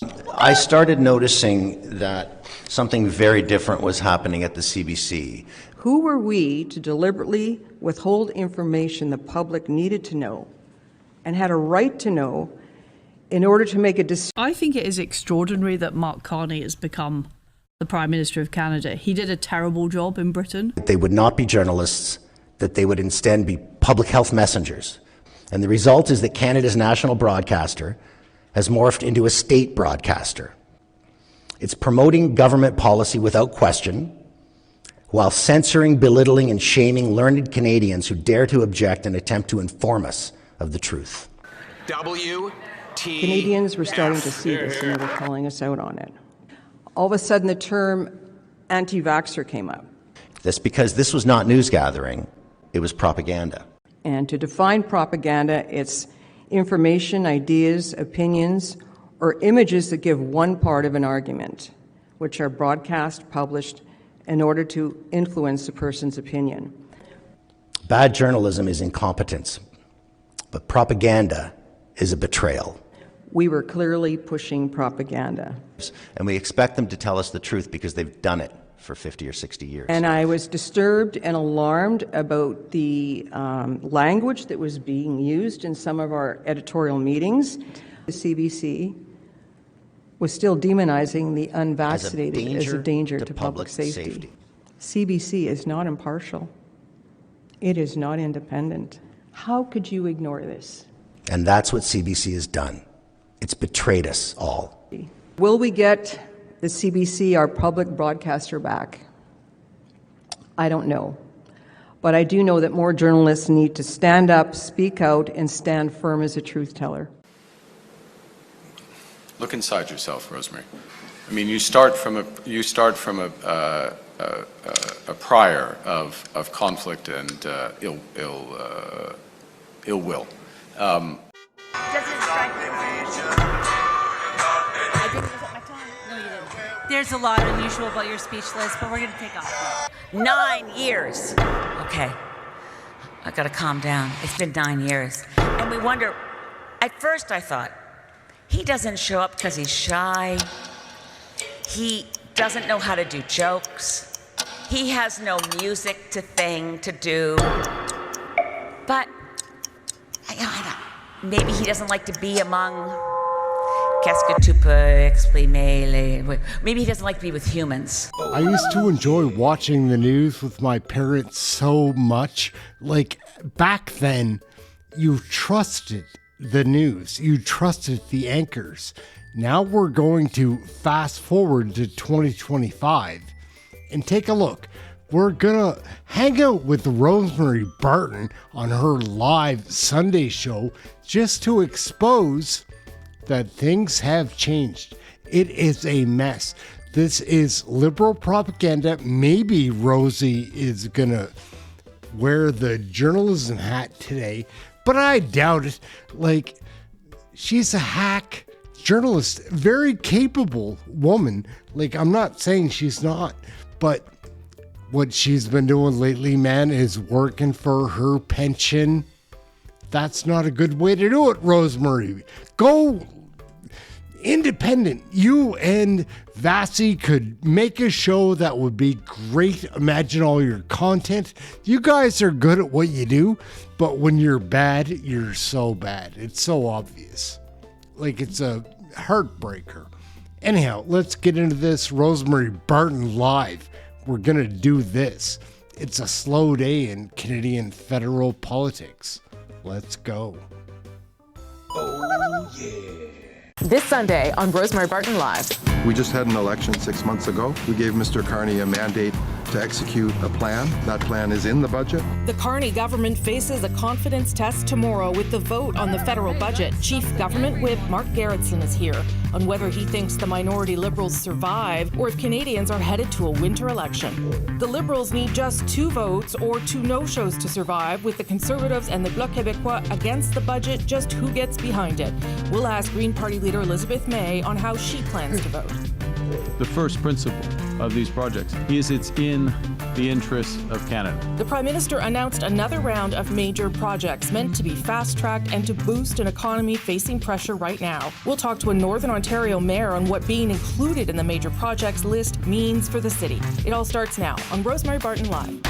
I started noticing that something very different was happening at the CBC. Who were we to deliberately withhold information the public needed to know and had a right to know in order to make a decision? I think it is extraordinary that Mark Carney has become the Prime Minister of Canada. He did a terrible job in Britain. They would not be journalists, that they would instead be public health messengers. And the result is that Canada's national broadcaster has morphed into a state broadcaster. It's promoting government policy without question, while censoring, belittling, and shaming learned Canadians who dare to object and attempt to inform us of the truth. Canadians were starting to see this and they were calling us out on it. All of a sudden, the term anti-vaxxer came up. That's because this was not news gathering, it was propaganda. And to define propaganda, it's information, ideas, opinions, or images that give one part of an argument, which are broadcast, published, in order to influence a person's opinion. Bad journalism is incompetence, but propaganda is a betrayal. We were clearly pushing propaganda. And we expect them to tell us the truth because they've done it for 50 or 60 years. And I was disturbed and alarmed about the language that was being used in some of our editorial meetings. The CBC was still demonizing the unvaccinated as a danger to public safety. CBC is not impartial. It is not independent. How could you ignore this? And that's what CBC has done. It's betrayed us all. Will we get the CBC, our public broadcaster, back? I don't know. But I do know that more journalists need to stand up, speak out, and stand firm as a truth teller. Look inside yourself, Rosemary. I mean, you start from a prior of conflict and ill will. Does it strike you? I didn't use up my time. No, you didn't. There's a lot unusual about your speech, Liz, but we're going to take off. 9 years. Okay, I gotta calm down. It's been 9 years. And we wonder, at first I thought, he doesn't show up because he's shy. He doesn't know how to do jokes. He has no music to do. But maybe he doesn't like to be among... Qu'est-ce que tu peux exprimer? Maybe he doesn't like to be with humans. I used to enjoy watching the news with my parents so much. Like, back then, you trusted the news. You trusted the anchors. Now we're going to fast forward to 2025 and take a look. We're gonna hang out with Rosemary Barton on her live Sunday show just to expose that things have changed. It is a mess. This is liberal propaganda. Maybe Rosie is gonna wear the journalism hat today, but I doubt it. Like, she's a hack journalist, very capable woman. Like, I'm not saying she's not, but what she's been doing lately, man, is working for her pension. That's not a good way to do it, Rosemary. Go independent. You and Vassy could make a show that would be great. Imagine all your content. You guys are good at what you do, but when you're bad, you're so bad. It's so obvious. Like, it's a heartbreaker. Anyhow, let's get into this Rosemary Barton live. We're gonna do this. It's a slow day in Canadian federal politics. Let's go. Oh, yeah. This Sunday on Rosemary Barton Live. We just had an election 6 months ago. We gave Mr. Carney a mandate to execute a plan. That plan is in the budget. The Carney government faces a confidence test tomorrow with the vote on the federal budget. Chief Government Whip Mark Gerritsen is here on whether he thinks the minority Liberals survive or if Canadians are headed to a winter election. The Liberals need just 2 votes or 2 no-shows to survive, with the Conservatives and the Bloc Québécois against the budget. Just who gets behind it? We'll ask Green Party leader Elizabeth May on how she plans to vote. The first principle of these projects is it's in the interests of Canada. The Prime Minister announced another round of major projects meant to be fast-tracked and to boost an economy facing pressure right now. We'll talk to a Northern Ontario mayor on what being included in the major projects list means for the city. It all starts now on Rosemary Barton Live.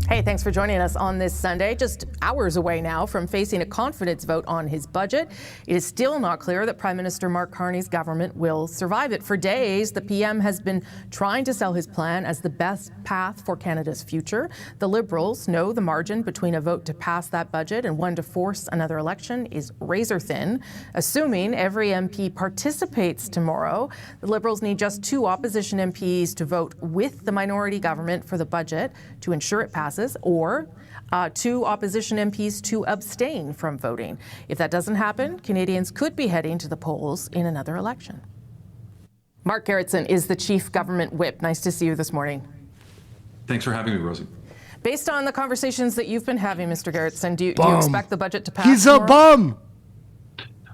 Hey, thanks for joining us on this Sunday. Just hours away now from facing a confidence vote on his budget. It is still not clear that Prime Minister Mark Carney's government will survive it. For days, the PM has been trying to sell his plan as the best path for Canada's future. The Liberals know the margin between a vote to pass that budget and one to force another election is razor thin. Assuming every MP participates tomorrow, the Liberals need just 2 opposition MPs to vote with the minority government for the budget to ensure it passes, or 2 opposition MPs to abstain from voting. If that doesn't happen, Canadians could be heading to the polls in another election. Mark Gerritsen is the Chief Government Whip. Nice to see you this morning. Thanks for having me, Rosie. Based on the conversations that you've been having, Mr. Gerritsen, do you expect the budget to pass? He's tomorrow? a bum.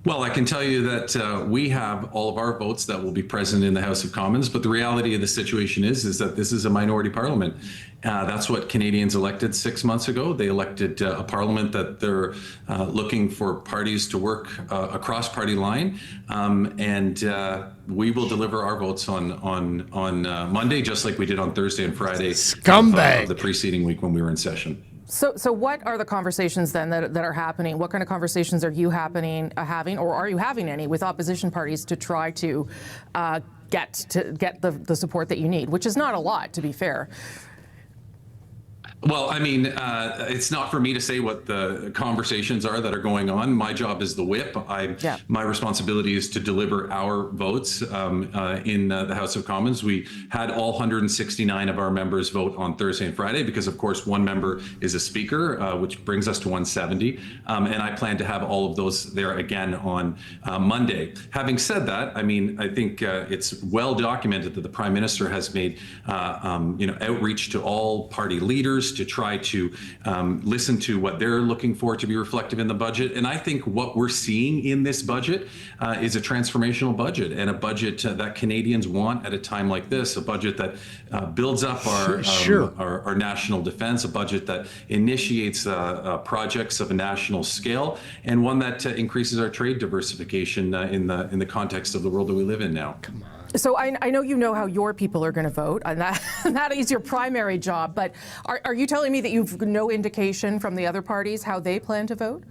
Well, I can tell you that we have all of our votes that will be present in the House of Commons, but the reality of the situation is that this is a minority parliament. That's what Canadians elected 6 months ago. They elected a parliament that they're looking for parties to work across party line, and we will deliver our votes on Monday, just like we did on Thursday and Friday of the preceding week when we were in session. So what are the conversations then that are happening? What kind of conversations are you having, or are you having any with opposition parties to try to get the support that you need, which is not a lot, to be fair? Well, I mean, it's not for me to say what the conversations are that are going on. My job is the whip. My responsibility is to deliver our votes in the House of Commons. We had all 169 of our members vote on Thursday and Friday because, of course, one member is a speaker, which brings us to 170. And I plan to have all of those there again on Monday. Having said that, I mean, I think it's well documented that the Prime Minister has made outreach to all party leaders to try to listen to what they're looking for to be reflective in the budget. And I think what we're seeing in this budget is a transformational budget, and a budget that Canadians want at a time like this, a budget that builds up our national defense, a budget that initiates projects of a national scale, and one that increases our trade diversification in the context of the world that we live in now. Come on. So I know you know how your people are going to vote, and that is your primary job, but are you telling me that you've no indication from the other parties how they plan to vote?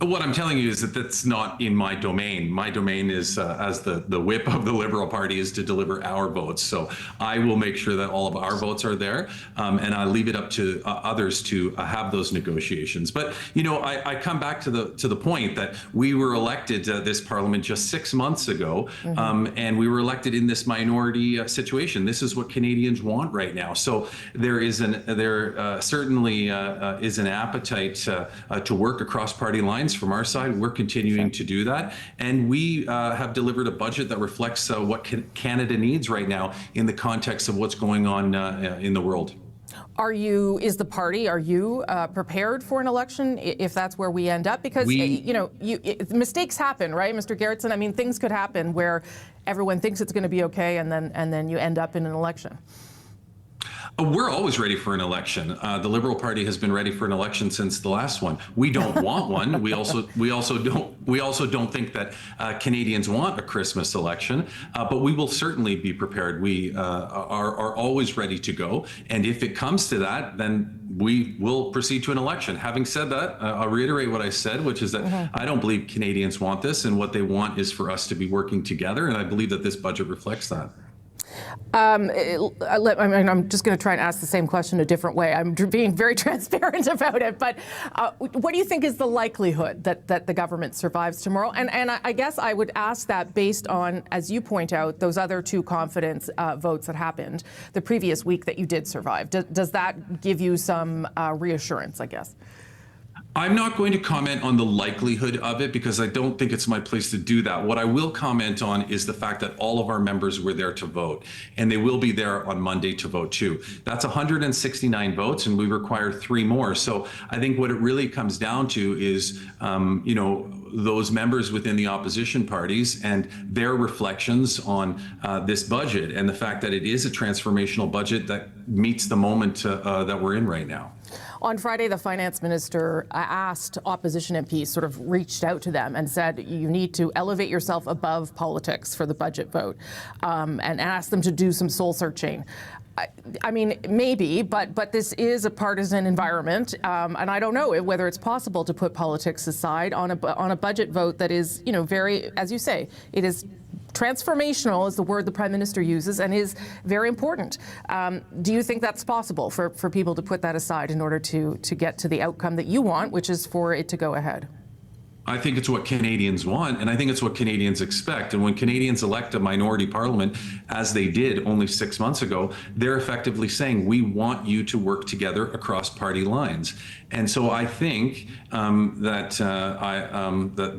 What I'm telling you is that that's not in my domain. My domain is, as the whip of the Liberal Party, is to deliver our votes. So I will make sure that all of our votes are there, and I leave it up to others to have those negotiations. But you know, I come back to the point that we were elected this Parliament just 6 months ago, and we were elected in this minority situation. This is what Canadians want right now. So there certainly is an appetite to work across party lines. From our side, we're continuing to do that, and we have delivered a budget that reflects what Canada needs right now in the context of what's going on in the world. Are you prepared for an election if that's where we end up? Because mistakes happen, right, Mr. Gerritsen? I mean, things could happen where everyone thinks it's going to be okay, and then you end up in an election. We're always ready for an election. The Liberal Party has been ready for an election since the last one. We don't want one. We also don't think that Canadians want a Christmas election. But we will certainly be prepared. We are always ready to go. And if it comes to that, then we will proceed to an election. Having said that, I'll reiterate what I said, which is that I don't believe Canadians want this, and what they want is for us to be working together. And I believe that this budget reflects that. I'm just going to try and ask the same question a different way. I'm being very transparent about it, but what do you think is the likelihood that the government survives tomorrow? And I guess I would ask that based on, as you point out, those other 2 confidence votes that happened the previous week that you did survive. Does that give you some reassurance, I guess? I'm not going to comment on the likelihood of it because I don't think it's my place to do that. What I will comment on is the fact that all of our members were there to vote, and they will be there on Monday to vote too. That's 169 votes, and we require 3 more. So I think what it really comes down to is, those members within the opposition parties and their reflections on this budget and the fact that it is a transformational budget that meets the moment that we're in right now. On Friday, the finance minister asked opposition MPs, sort of reached out to them and said, you need to elevate yourself above politics for the budget vote, and asked them to do some soul searching. I mean, maybe, but this is a partisan environment, and I don't know whether it's possible to put politics aside on a budget vote that is, very, as you say, it is transformational is the word the Prime Minister uses and is very important. Do you think that's possible for people to put that aside in order to get to the outcome that you want, which is for it to go ahead? I think it's what Canadians want, and I think it's what Canadians expect. And when Canadians elect a minority parliament, as they did only 6 months ago, they're effectively saying, we want you to work together across party lines. And so I think that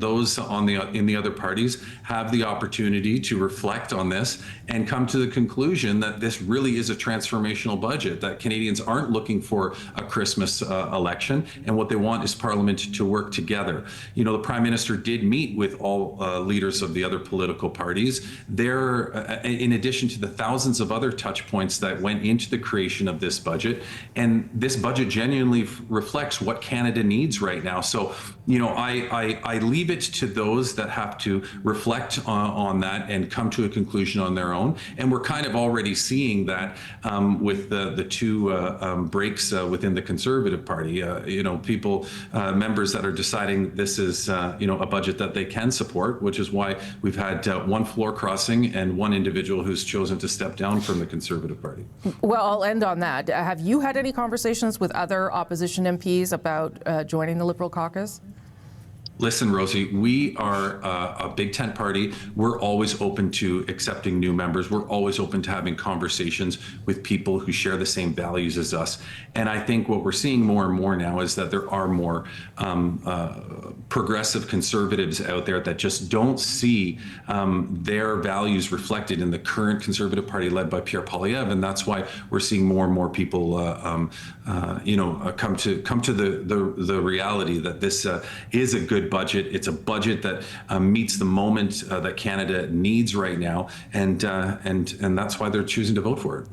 those in the other parties have the opportunity to reflect on this and come to the conclusion that this really is a transformational budget, that Canadians aren't looking for a Christmas election, and what they want is Parliament to work together. The Prime Minister did meet with all leaders of the other political parties. There, in addition to the thousands of other touch points that went into the creation of this budget, and this budget genuinely reflects what Canada needs right now. So, I leave it to those that have to reflect on that and come to a conclusion on their own. And we're kind of already seeing that with the 2 breaks within the Conservative Party. Members that are deciding this is a budget that they can support, which is why we've had 1 floor crossing and 1 individual who's chosen to step down from the Conservative Party. Well, I'll end on that. Have you had any conversations with other opposition MPs about joining the Liberal caucus? Listen, Rosie, we are a big tent party. We're always open to accepting new members. We're always open to having conversations with people who share the same values as us. And I think what we're seeing more and more now is that there are more progressive conservatives out there that just don't see their values reflected in the current Conservative Party led by Pierre Poilievre. And that's why we're seeing more and more people, come to the reality that this is a good budget. It's a budget that meets the moment that Canada needs right now, and that's why they're choosing to vote for it.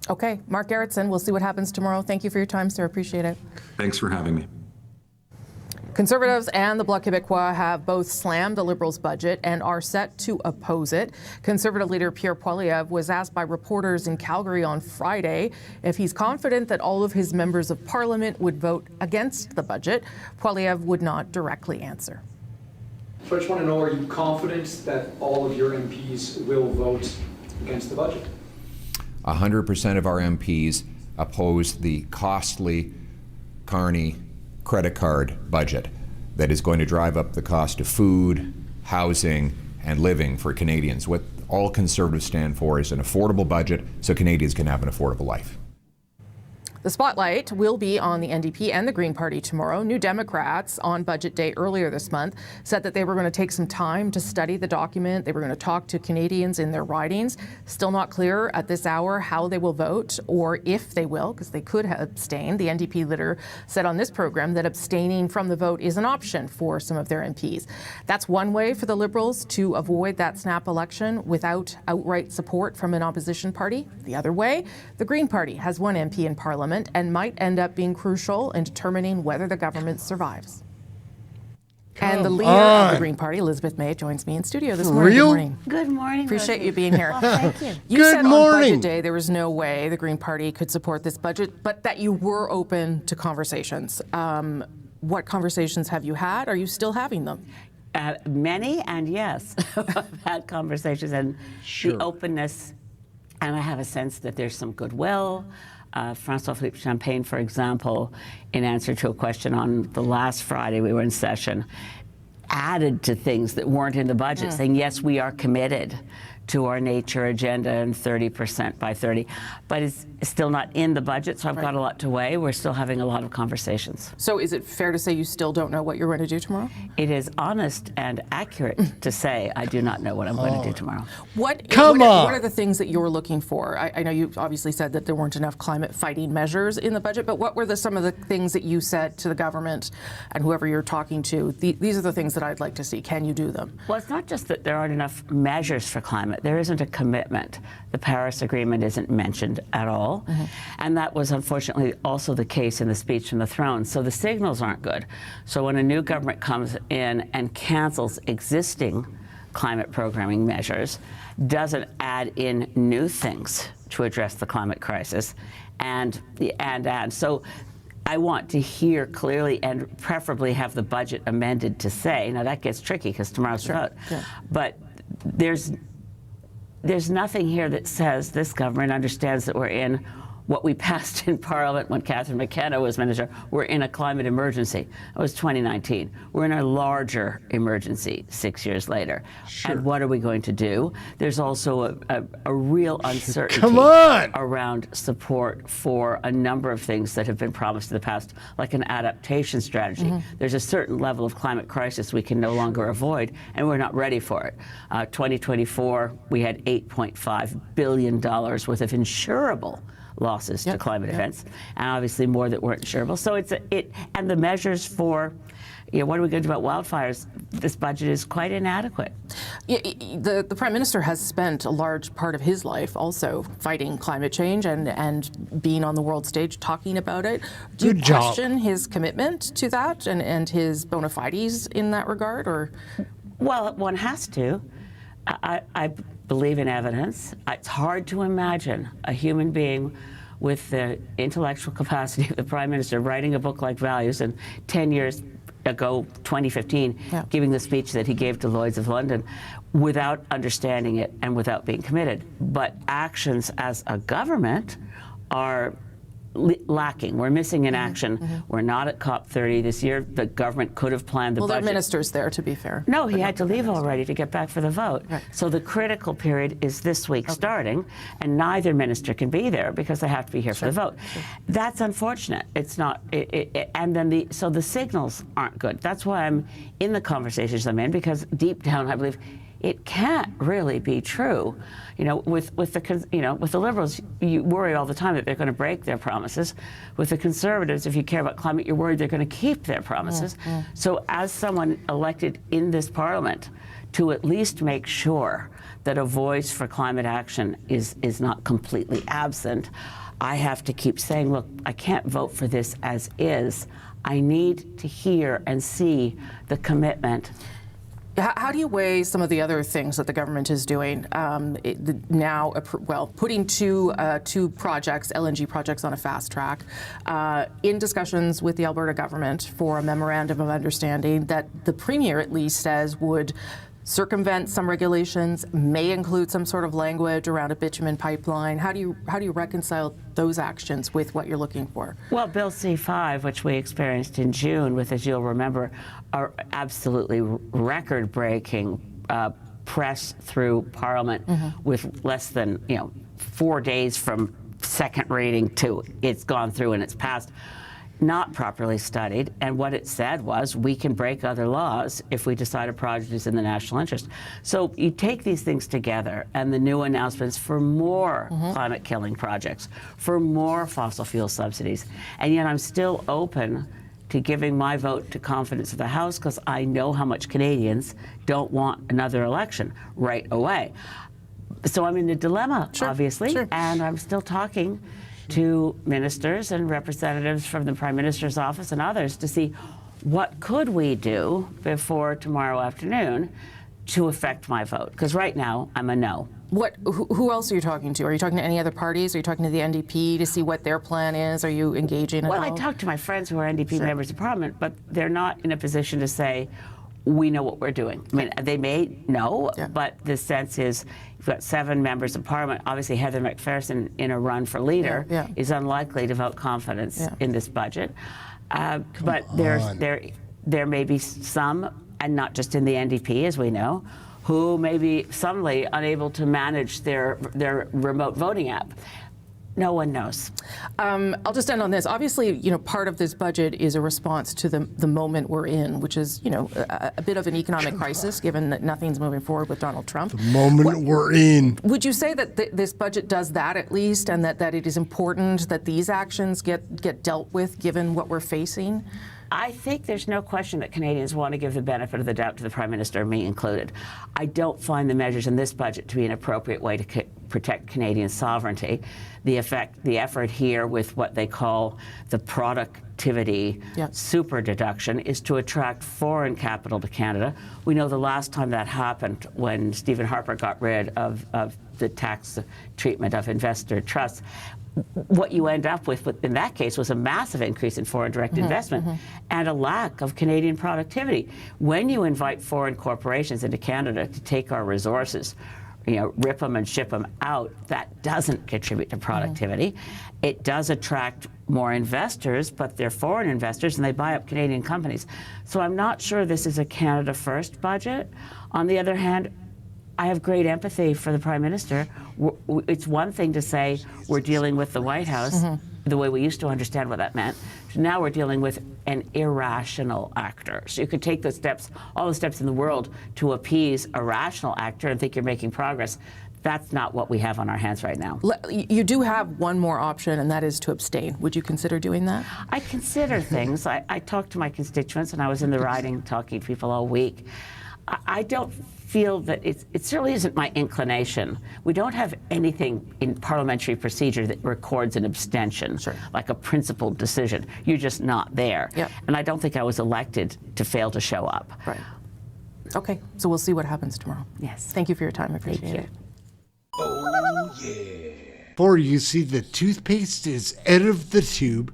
Okay, Mark Gerritsen, we'll see what happens tomorrow. Thank you for your time, sir. Appreciate it. Thanks for having me. Conservatives and the Bloc Québécois have both slammed the Liberals' budget and are set to oppose it. Conservative leader Pierre Poilievre was asked by reporters in Calgary on Friday if he's confident that all of his members of Parliament would vote against the budget. Poilievre would not directly answer. So I just want to know, are you confident that all of your MPs will vote against the budget? 100% of our MPs oppose the costly Carney credit card budget that is going to drive up the cost of food, housing, and living for Canadians. What all Conservatives stand for is an affordable budget so Canadians can have an affordable life. The spotlight will be on the NDP and the Green Party tomorrow. New Democrats on Budget Day earlier this month said that they were going to take some time to study the document. They were going to talk to Canadians in their ridings. Still not clear at this hour how they will vote or if they will, because they could have abstained. The NDP leader said on this program that abstaining from the vote is an option for some of their MPs. That's one way for the Liberals to avoid that snap election without outright support from an opposition party. The other way, the Green Party has one MP in Parliament and might end up being crucial in determining whether the government survives. And the leader of the Green Party, Elizabeth May, joins me in studio this morning. Good morning. Good morning. Appreciate Rosie. you being here. Well, thank you. You said on Budget Day there was no way the Green Party could support this budget, but that you were open to conversations. What conversations have you had? Are you still having them? Many, and yes, I've had conversations, and the openness, and I have a sense that there's some goodwill. François-Philippe Champagne, for example, in answer to a question on the last Friday we were in session, added to things that weren't in the budget, saying, yes, we are committed to our nature agenda and 30% by 30, but it's still not in the budget, so I've got a lot to weigh. We're still having a lot of conversations. So is it fair to say you still don't know what you're going to do tomorrow? It is honest and accurate to say I do not know what I'm going to do tomorrow. What are the things that you're looking for? I know you obviously said that there weren't enough climate fighting measures in the budget, but what were some of the things that you said to the government and whoever you're talking to? These are the things that I'd like to see. Can you do them? Well, it's not just that there aren't enough measures for climate. There isn't a commitment. The Paris Agreement isn't mentioned at all. And that was unfortunately also the case in the speech from the throne. So the signals aren't good. So when a new government comes in and cancels existing climate programming measures, doesn't add in new things to address the climate crisis, and so I want to hear clearly and preferably have the budget amended to say, now that gets tricky because tomorrow's the vote, but there's nothing here that says this government understands that we're in what we passed in Parliament when Catherine McKenna was minister. We're in a climate emergency. It was 2019. We're in a larger emergency 6 years later. And what are we going to do? There's also a real uncertainty around support for a number of things that have been promised in the past, like an adaptation strategy. There's a certain level of climate crisis we can no longer avoid, and we're not ready for it. 2024, we had $8.5 billion worth of insurable losses to climate events, and obviously more that weren't insurable. So and the measures for, what are we going to do about wildfires? This budget is quite inadequate. The Prime Minister has spent a large part of his life also fighting climate change and being on the world stage talking about it. Do you question his commitment to that and his bona fides in that regard, or? Well, one has to. I believe in evidence. It's hard to imagine a human being with the intellectual capacity of the Prime Minister writing a book like Values, and 10 years ago, 2015, giving the speech that he gave to Lloyd's of London without understanding it and without being committed. But actions as a government are lacking. We're missing in action. We're not at COP30 this year. The government could have planned the budget. Well, there are ministers there, to be fair. No, he had to leave already to get back for the vote. So the critical period is this week starting, and neither minister can be there because they have to be here for the vote. That's unfortunate. It's not, and then so the signals aren't good. That's why I'm in the conversations I'm in, because deep down I believe it can't really be true. With the Liberals, you worry all the time that they're going to break their promises. With the Conservatives, if you care about climate, you're worried they're going to keep their promises. So as someone elected in this Parliament, to at least make sure that a voice for climate action is not completely absent, I have to keep saying, look, I can't vote for this as is. I need to hear and see the commitment. How do you weigh some of the other things that the government is doing putting two projects, LNG projects, on a fast track, in discussions with the Alberta government for a memorandum of understanding that the Premier at least says would circumvent some regulations, may include some sort of language around a bitumen pipeline. How do you reconcile those actions with what you're looking for? Well, Bill C-5, which we experienced in June with, as you'll remember, our absolutely record-breaking press through Parliament with less than 4 days from second reading to it's gone through and it's passed. Not properly studied, and what it said was we can break other laws if we decide a project is in the national interest. So you take these things together, and the new announcements for more climate-killing projects, for more fossil fuel subsidies, and yet I'm still open to giving my vote to confidence of the House, because I know how much Canadians don't want another election right away. So I'm in a dilemma, obviously, and I'm still talking to ministers and representatives from the Prime Minister's office and others to see what could we do before tomorrow afternoon to affect my vote. Because right now, I'm a no. Who else are you talking to? Are you talking to any other parties? Are you talking to the NDP to see what their plan is? Are you engaging at all? Well, I talk to my friends who are NDP members of Parliament, but they're not in a position to say, we know what we're doing. I mean, they may know, but the sense is you've got 7 members of Parliament. Obviously, Heather McPherson, in a run for leader, is unlikely to vote confidence in this budget. But there may be some, and not just in the NDP, as we know, who may be suddenly unable to manage their remote voting app. No one knows. I'll just end on this. Obviously, part of this budget is a response to the moment we're in, which is, a bit of an economic crisis, given that nothing's moving forward with Donald Trump. The moment we're in. Would you say that this budget does that at least, and that it is important that these actions get dealt with, given what we're facing? I think there's no question that Canadians want to give the benefit of the doubt to the Prime Minister, me included. I don't find the measures in this budget to be an appropriate way to protect Canadian sovereignty. The effort here with what they call the productivity super deduction is to attract foreign capital to Canada. We know the last time that happened when Stephen Harper got rid of the tax treatment of investor trusts. What you end up with in that case was a massive increase in foreign direct investment and a lack of Canadian productivity. When you invite foreign corporations into Canada to take our resources, rip them and ship them out, that doesn't contribute to productivity. It does attract more investors, but they're foreign investors and they buy up Canadian companies. So I'm not sure this is a Canada First budget. On the other hand, I have great empathy for the Prime Minister. It's one thing to say we're dealing with the White House the way we used to understand what that meant. So now we're dealing with an irrational actor. So you could take the steps, all the steps in the world to appease a rational actor and think you're making progress. That's not what we have on our hands right now. You do have one more option, and that is to abstain. Would you consider doing that? I consider things. I talk to my constituents, and I was in the riding talking to people all week. I don't feel that it certainly isn't my inclination. We don't have anything in parliamentary procedure that records an abstention, like a principled decision. You're just not there. And I don't think I was elected to fail to show up. Right. Okay, so we'll see what happens tomorrow. Yes. Thank you for your time. I appreciate it. Oh, yeah. Before you see the toothpaste is out of the tube,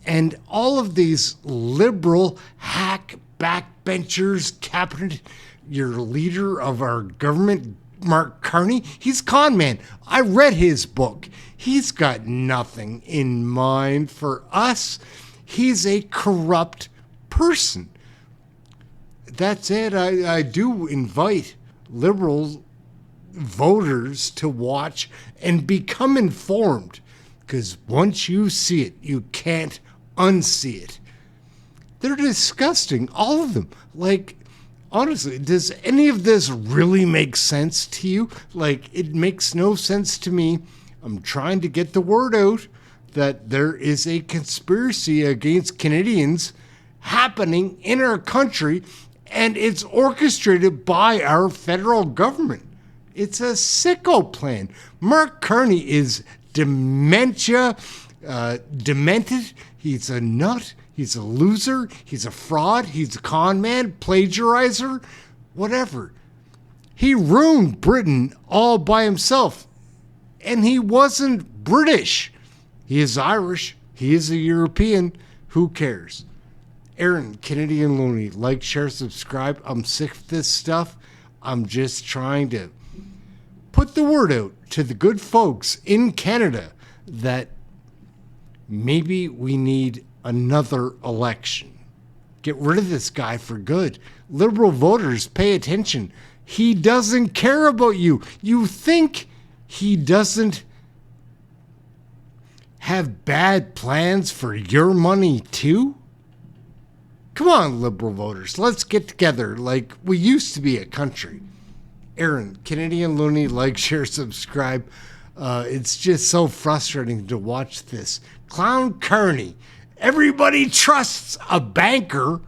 and all of these liberal hack backbenchers, cabinet, your leader of our government, Mark Carney, he's a con man. I read his book. He's got nothing in mind for us. He's a corrupt person. That's it. I do invite liberal voters to watch and become informed, because once you see it, you can't unsee it. They're disgusting, all of them. Like, honestly, does any of this really make sense to you? Like, it makes no sense to me. I'm trying to get the word out that there is a conspiracy against Canadians happening in our country, and it's orchestrated by our federal government. It's a sicko plan. Mark Carney is demented. He's a nut. He's a loser. He's a fraud. He's a con man, plagiarizer, whatever. He ruined Britain all by himself. And he wasn't British. He is Irish. He is a European. Who cares? Aaron, Canadian Looney, like, share, subscribe. I'm sick of this stuff. I'm just trying to put the word out to the good folks in Canada that maybe we need another election. Get rid of this guy for good. Liberal voters, pay attention. He doesn't care about you. You think he doesn't have bad plans for your money too? Come on, liberal voters, let's get together like we used to be a country. Aaron, Canadian Looney, like, share, subscribe. It's just so frustrating to watch this. Clown Carney. Everybody trusts a banker